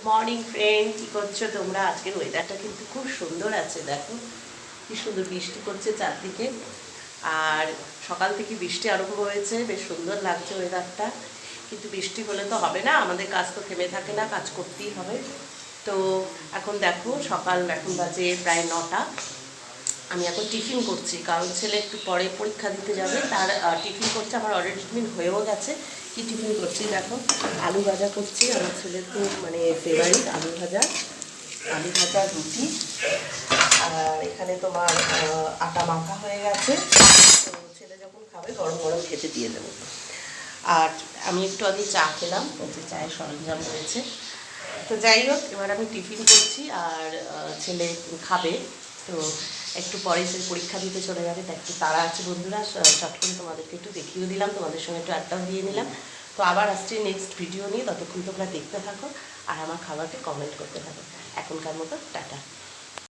Morning friend, কি করছো তোমরা? আজকের ওয়েদারটা কিন্তু খুব সুন্দর আছে, দেখো কি সুন্দর বৃষ্টি করছে চারদিকে। আর সকাল থেকে বৃষ্টি আরম্ভ হয়েছে, বেশ সুন্দর লাগছে ওয়েদারটা। কিন্তু বৃষ্টি হলে তো হবে না, আমাদের কাজ তো থেমে থাকে না, কাজ করতেই হবে। তো এখন দেখো সকাল এখন বাজে প্রায় 9টা। আমি এখন টিফিন করছি, কারণ ছেলে একটু পরে পরীক্ষা দিতে যাবে, তার টিফিন করছে। আমার অলরেডি টিফিন হয়েও গেছে। কি টিফিন করছি দেখো, আলু ভাজা করছি, আমার ছেলের তো মানে ফেভারিট আলু ভাজা। আলু ভাজা, রুটি। আর এখানে তোমার আটা মাখা হয়ে গেছে, তো ছেলে যখন খাবে গরম গরম খেতে দিয়ে দেবো। আর আমি একটু আগে চা খেলাম, ওতে চায়ের সরঞ্জাম রয়েছে। তো যাই হোক, এবার আমি টিফিন করছি আর ছেলে খাবে। তো একটু পরে সে পরীক্ষা দিতে চলে যাবে, তাই একটু তাড়া আছে বন্ধুরা। চট করে তোমাদেরকে একটু দেখিয়ে দিলাম, তোমাদের সঙ্গে একটু আড্ডাও দিয়ে নিলাম। তো আবার আসছি নেক্সট ভিডিও নিয়ে, ততক্ষণ তোমরা দেখতে থাকো আর আমার খাবারকে কমেন্ট করতে থাকো। এখনকার মতো টাটা।